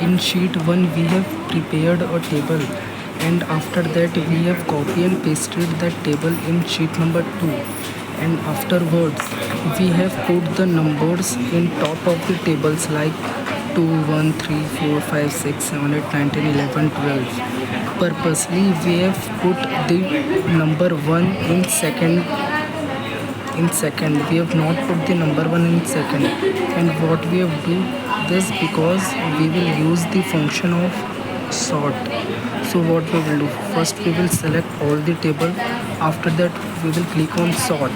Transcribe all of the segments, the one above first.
in sheet 1 we have prepared a table, and after that we have copy and pasted that table in sheet number 2, and afterwards we have put the numbers in top of the tables like 2, 1, 3, 4, 5, 6, 7, 8, 9, 10, 11, 12. Purposely we have put the number 1 in second. We have not put the number 1 in second. And what we have do this because we will use the function of sort. So what we will do, first we will select all the table. After that we will click on sort,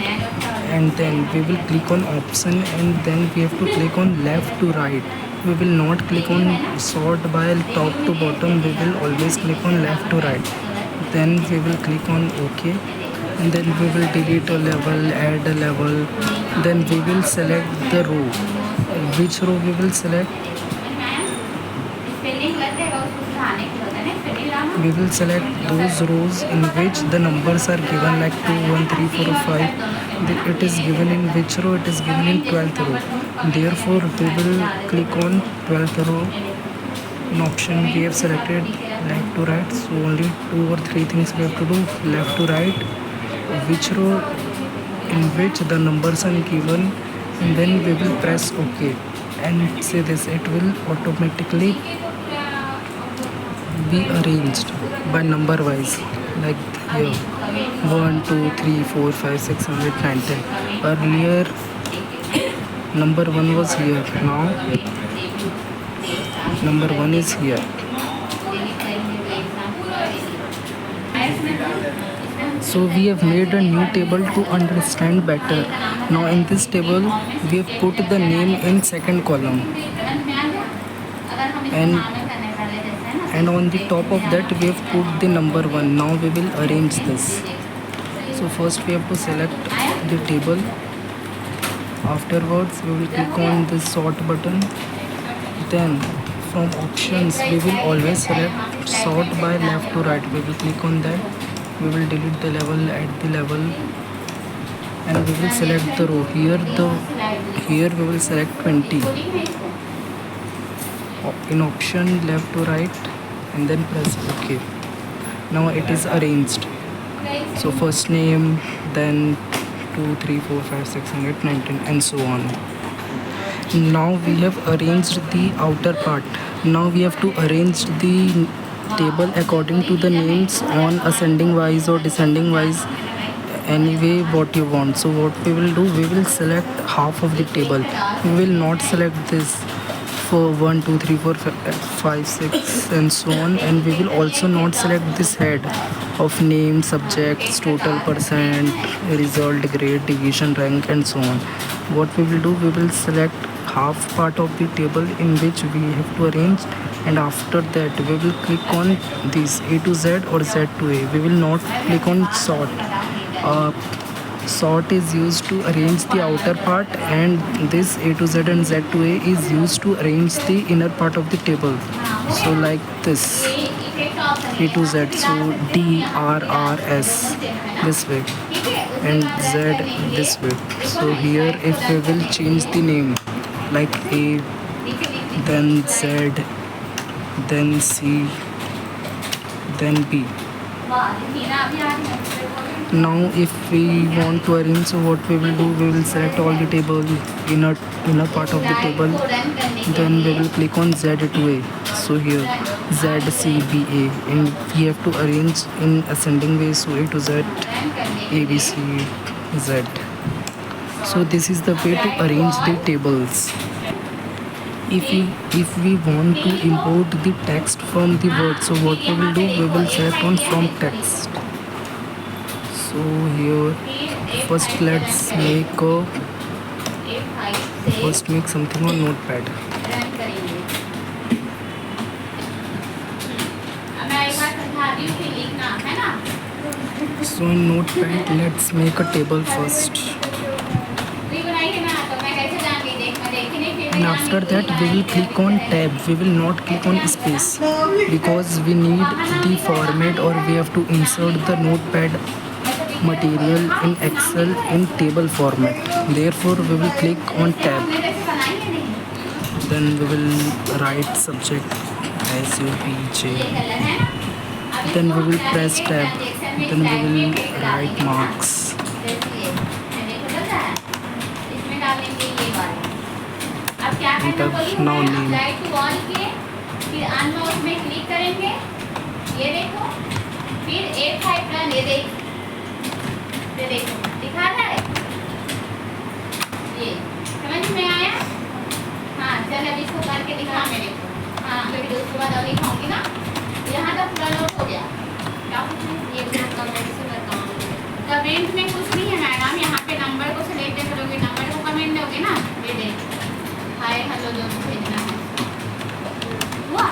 and then we will click on option, and then we have to click on left to right. We will not click on sort by top to bottom. We will always click on left to right. Then we will click on OK, and then we will delete a level, add a level. Then we will select the row. Which row we will select? We will select those rows in which the numbers are given like 2, 1, 3, 4, 5. It is given in which row? It is given in 12th row. Therefore we will click on 12th row. In option we have selected left to right, so only 2 or 3 things we have to do: left to right, which row in which the numbers are given, and then we will press OK and say this. It will automatically be arranged by number wise, like here 1, 2, 3, 4, 5, 6, 7, 8, 9, 10. Earlier number 1 was here, now number 1 is here. So we have made a new table to understand better. Now in this table we have put the name in second column, and on the top of that we have put the number 1. Now we will arrange this. So first we have to select the table. Afterwards we will click on the sort button. Then from options we will always select sort by left to right. We will click on that. We will delete the level, add the level, and we will select the row. Here we will select 20. In option left to right, and then press OK. Now it is arranged. So first name, then 2, 3, 4, 5, 6, 7, 8, 9, 10, and so on. Now we have arranged the outer part. Now we have to arrange the table according to the names on ascending wise or descending wise, anyway what you want. So what we will do, we will select half of the table. We will not select this for 1, 2, 3, 4, 5, 6 and so on, and we will also not select this head of name, subjects, total, percent, result, grade, deviation, rank, and so on. What we will do, we will select half part of the table in which we have to arrange, and after that we will click on this A to Z or Z to A. We will not click on sort. Sort is used to arrange the outer part, and this A to Z and Z to A is used to arrange the inner part of the table. So like this, A to Z, so D, R, R, S this way, and Z this way. So here if we will change the name like A, then Z, then C, then B. Now if we want to arrange, so what we will do, we will select all the table, inner part of the table, then we will click on Z to A. So here Z, C, B, A, and we have to arrange in ascending way, so A to Z, A, B, C, Z. So this is the way to arrange the tables. If we want to import the text from the word, so what we will do, we will select on from text. So here first let's make something on notepad. So in notepad let's make a table first, and after that we will click on tab. We will not click on space because we need the format, or we have to insert the notepad material in Excel in table format. Therefore we will click on tab. Then we will write subject SUPJ. Then we will press tab. Then we will write marks. Enter now name. फिर अनमाउस में click करेंगे, ये देखो, फिर A5 run, ये देखो दिखा रहा है, ये समझ में आया? हाँ चल अब इसको करके दिखा मेरे को। हाँ फिर उसके बाद और दिखाऊंगी ना। यहाँ तक पूरा नोट हो गया। क्या कुछ ये कमेंट से बताऊँ, कमेंट में कुछ नहीं है मैडम, यहाँ पे नंबर को सिलेक्ट करोगे, नंबर को कमेंट दोगे ना, ये देखो हाय हेलो जो भेजना है हुआ,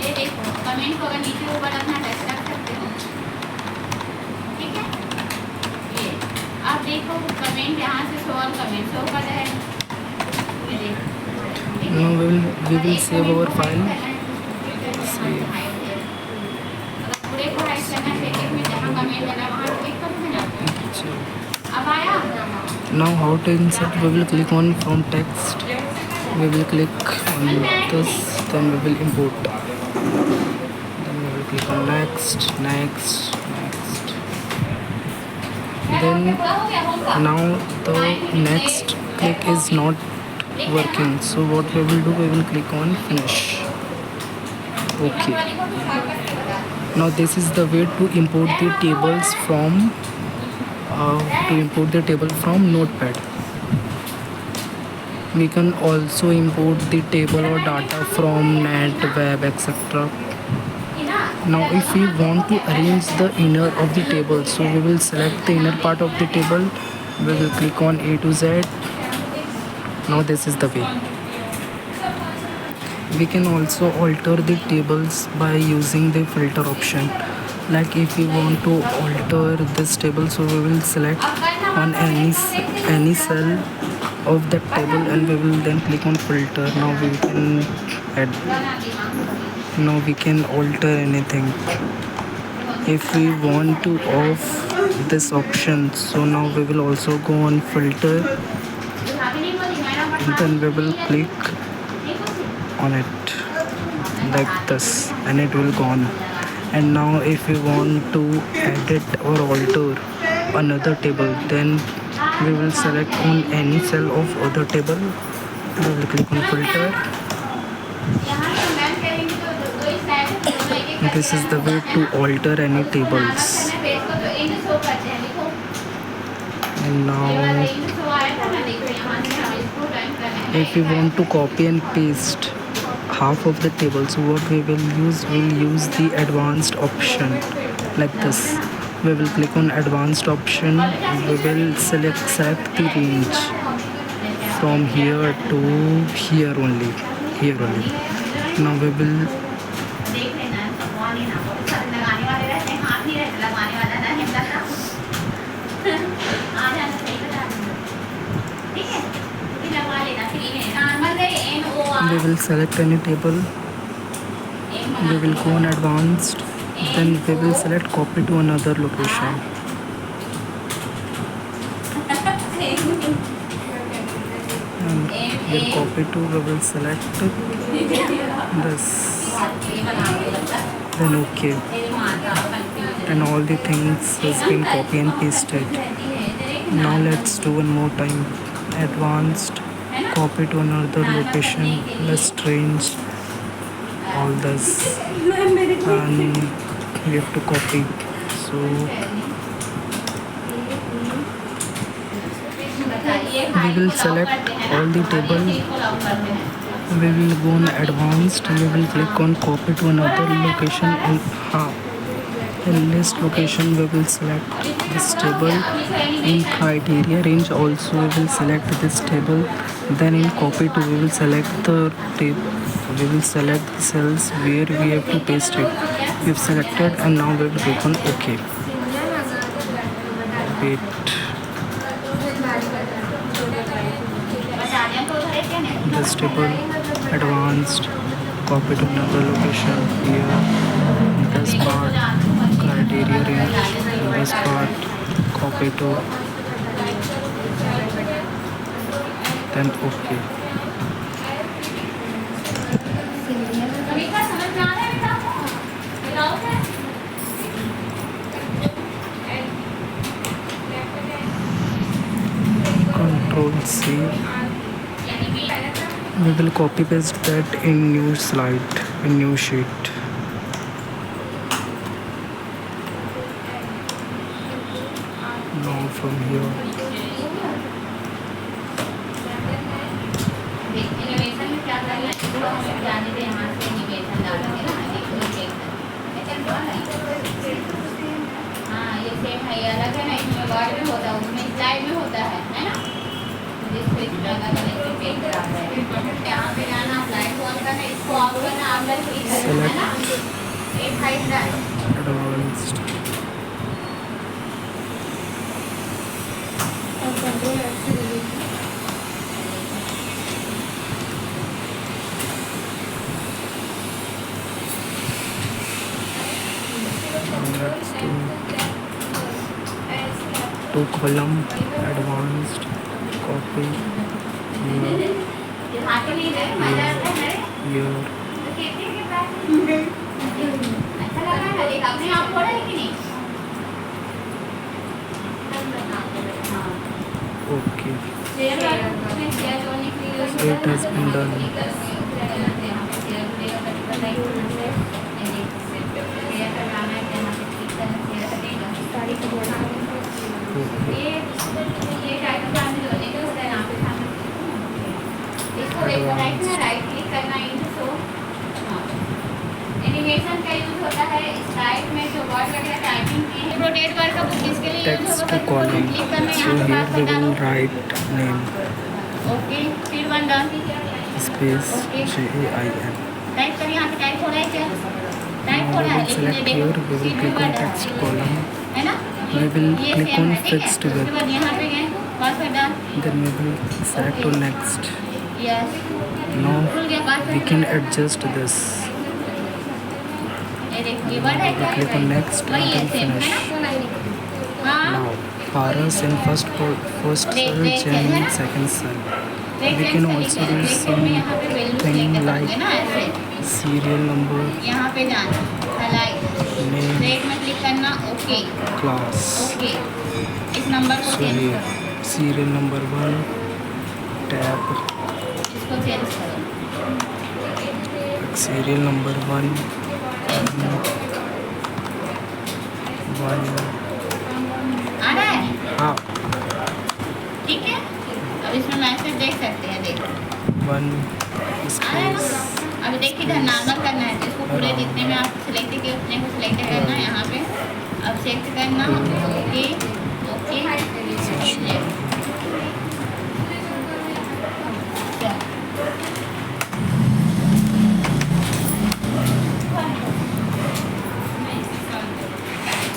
ये देखो कमेंट को अगर नीचे ऊपर रखना है रख सकते हो, ठीक है। ये आप देखो कमेंट यहाँ से शो कमेंट शो कर रहा है, ये देखो। Now we will save our file. Save. पूरे को राइट करना है, एक में जहाँ कमेंट देना वहाँ क्लिक करोगे ना। अब आया। Now how to insert? We will click on from text. We will click on this. Then we will import. Then we will click on next, next, next. Then now the next click is not working. So what we will do? We will click on finish. Okay. Now this is the way to import the tables from Notepad. We can also import the table or data from net, web, etc. Now if we want to arrange the inner of the table, so we will select the inner part of the table. We will click on A to Z. Now this is the way. We can also alter the tables by using the filter option. Like if we want to alter this table, so we will select on any cell of that table and we will then click on filter. Now we can add, now we can alter anything. If we want to off this option, so now we will also go on filter, then we will click on it like this and it will go on. And now if we want to edit or alter another table, then we will select on any cell of other table. We will click on filter. This is the way to alter any tables. And now if we want to copy and paste half of the table, so what we will use, we'll use the advanced option like this. We will click on advanced option. We will select the range from here to here only, Now we will select any table. We will go on advanced, then we will select copy to another location. And here copy to, we will select this, then okay, and all the things has been copy and pasted. Now let's do one more time. Advanced, copy to another location, let's change all this and we have to copy. So we will select all the table. We will go on advanced. We will click on copy to another location. And in list location we will select this table. In criteria range also we will select this table. Then in copy to we will select the table. We will select the cells where we have to paste it. We have selected and now we will click on OK. Wait. This table, advanced, copy to another location here. This part, criteria range. This part, copy to, then OK. Control C. We will copy paste that in new slide, in new sheet. Now from here, animation में क्या करना है, इसको हमें जाने दे, यहाँ से animation डालेंगे ना, देखो ये हाँ ये सेम है, ये अलग है ना, इसमें वर्ड में होता है, उसमें स्लाइड में होता है ना। जिसको इस तरह का कनेक्ट पेज कराता है, यहाँ पे जाना, स्लाइड को ऑन करना, इसको ऑफ करना, आप लोग क्लिक करना है ना, एक हाइट डाल advanced. To column, advanced, copy, here, आगे नहीं गए, मजा आता है here, तो कहते हैं कि अच्छा लगा ना, देख अपने आप हो रहा है कि नहीं। okay. शेयर में शेयर होने के लिए It has been done. यहाँ पे शेयर मिलेगा, कट कर शेयर करना है, यहाँ पे क्लिक करना, शेयर करेगा, सारी को बोलना है। ये टाइप का सामने होने का होता है, यहाँ पे सामने इसको देखो, राइट में राइट क्लिक करना, इन शो एनिमेशन का यूज होता है स्लाइड में, जो वर्ड वगैरह टाइपिंग की है। रोटेट वर्ड का बुक किसके लिए यूज Text होगा, to column. क्लिक करना, So यहाँ पे here पास we डालो, will write name, ओके, फिर one done, space, Okay. JAIN. Type करिए, यहाँ पे टाइप हो रहा है क्या, टाइप Now हो we रहा है, will लेकिन ये select देखो here, we will seat click में on वर्ड text column, है ना, we will ये click सेम on है, ठीक है। fixed उसके width, बाद यहाँ पे गए, पासवर्ड डाल, then we will select to next. Yes, Now खुल गया we password. can adjust this. ये देखो ये वर्ड है क्या, Click on next वही है, and सेम है finish. ना, हाँ Now paras in first cell, chain in second cell. We can also do something like serial number, यहाँ पे जाना, name, रेट में क्लिक करना, ओके class. ओके, इस नंबर को So चेंज here करो, serial number 1, tab, इसको चेंज करो, serial number 1, 1, आ रहा है, हाँ, ठीक है। अब इसमें मैसेज देख सकते हैं, देखो 1 आ रहा है space, ना। अभी देखिए इधर नॉर्मल करना है, तो इसको पूरे जितने में आप सिलेक्ट किए उतने को सिलेक्ट करना है, यहाँ पे अब सेलेक्ट करना, okay okay,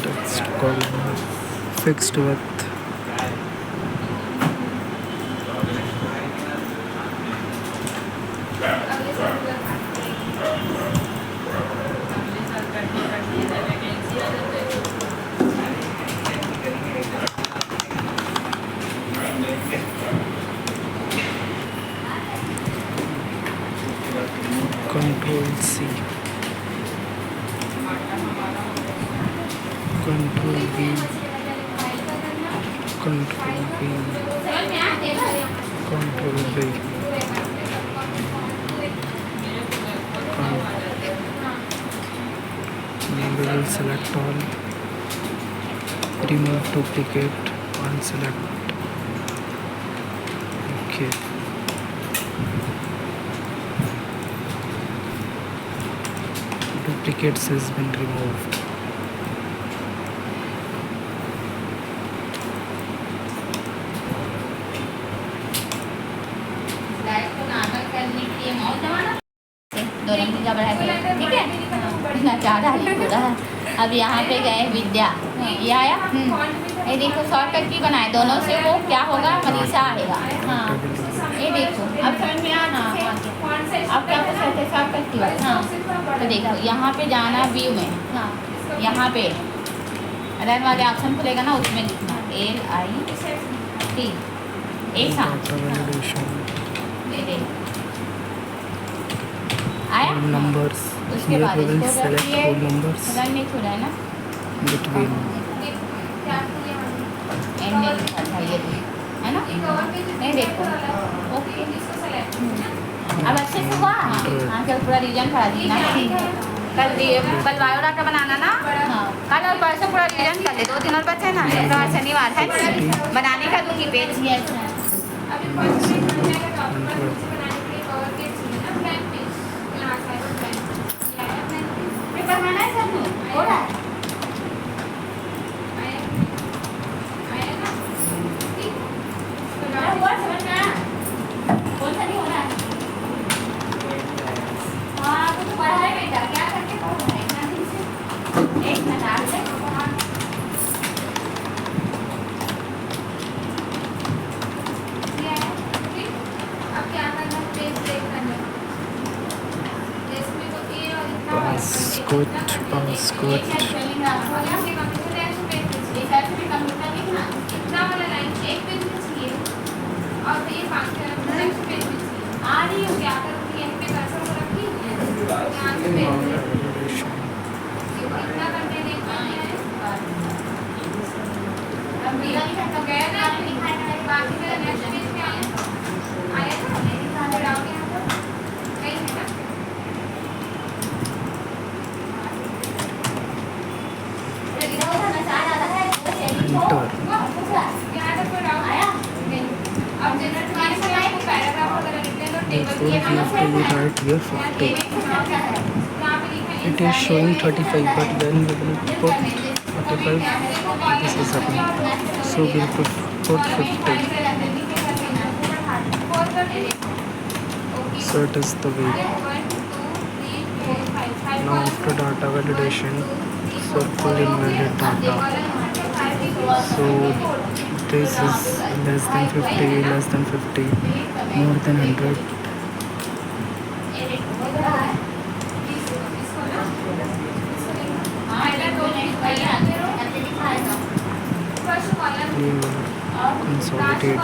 text column, fixed width, Control C, Control V, Control V, Control V, now we will select all, remove duplicate and select, okay. Duplicates has been removed. Slide को normal करने के लिए mouse दबाना, दो number का बढ़ा के, ठीक है, इतना ज़्यादा ही हो रहा है। अब यहाँ पे गए विद्या, ये आया, ये देखो शॉर्टकट की बनाए, दोनों से वो क्या होगा, मनीषा आएगा, हाँ ये देखो अब समझ में आना, अब क्या कुछ ऐसे शॉर्टकट की, हाँ तो देखो यहाँ पे जाना व्यू में, हाँ यहाँ पे रन वाले ऑप्शन खुलेगा ना, उसमें लिखना LIT एक साथ, Data validation, ये देखो आया, whole numbers. उसके Here बाद we will इसको select रखिए, whole numbers रन नहीं खुला है ना, between. एंड में लिखा था ये, है ना? नहीं देखो ओके अब अच्छे से हुआ हाँ चल पूरा रीजन पढ़ा दी ना कल बायोडाटा बनाना ना हाँ कल और परसों पूरा रीजन कर ले 2 दिन और बचे ना शुक्रवार शनिवार है ना बनाने का दूंगी पेज बनवाना है सब हो रहा है पासकोट Therefore, we have to write here 50. It is showing 35, but when we will put 45, this is happening. So we'll put 50. So it is the way. Now after data validation, circle invalid data. So this is less than 50, less than 50, more than 100. Consolidate.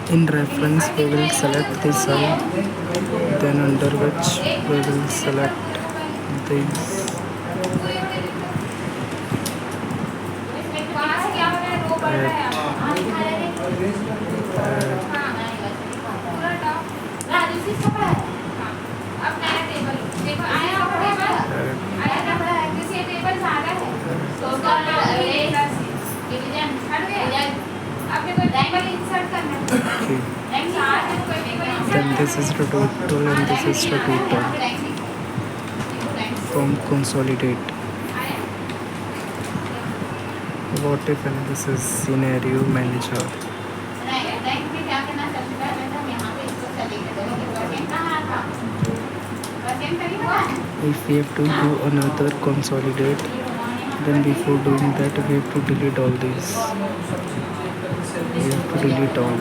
In reference, we will select the cell, then under which we will select this. Okay. Then this is the total and this is the total from consolidate. What if analysis scenario manager? If we have to do another consolidate, then before doing that we have to delete all these. We have to delete all.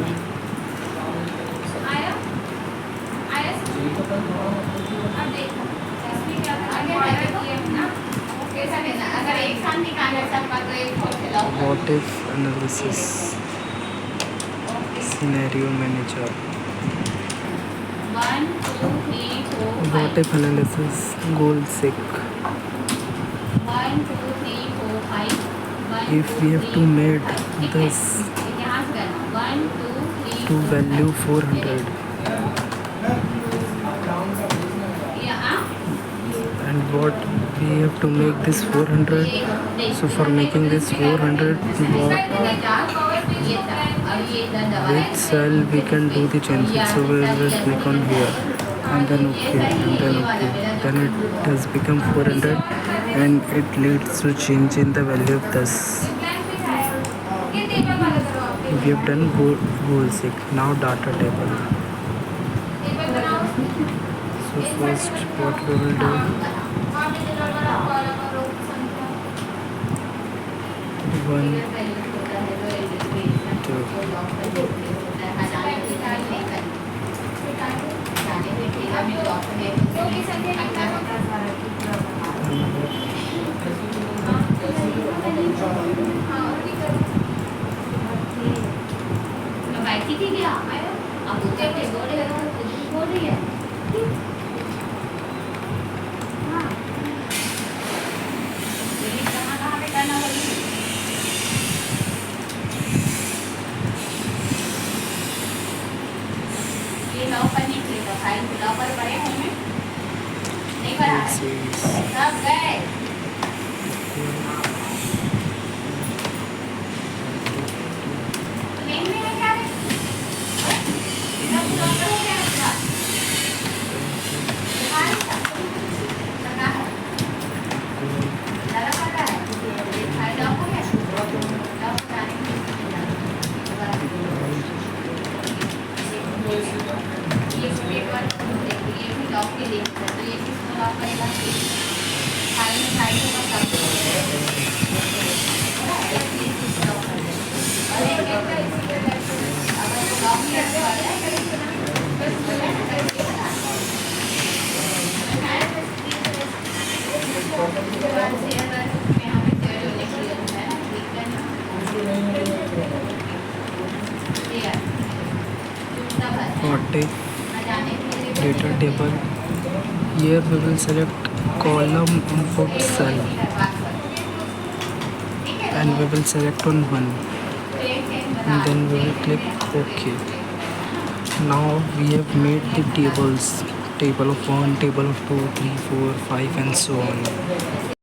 What if analysis scenario manager? What if analysis goal seek? If we have to make this to value 400 and what we have to make this 400, so for making this 400 which cell we can do the changes, so we will click on here and then okay and then okay, then it has become 400 and it leads to change in the value of this. We have done goal seek. Now data table. So first what we will do, 1 2 ऊँचे पे बोल रही है और खुद भी बोल रही है हाँ ये कहाँ पे करना बोली ये लॉक करने के लिए तो फाइल लॉकर पड़े हैं में नहीं पड़ा है सब गए नहीं है क्या रे सब लॉकर हो गया आपका दिखाई लगा है लगा पड़ा है ये फाइल लॉक हो गया लॉक कराने के ये पेपर देखिए ये भी लॉक के लिंक है तो ये किसको लॉक करेगा फाइल में फाइल होगा सब और एक एक का इसी पे अगर वो लॉक किया तो आ जाए what if data table? Here we will select column input cell and we will select on one and then we will click OK. Now we have made the tables, table of 1, table of 2, 3, 4, 5 and so on.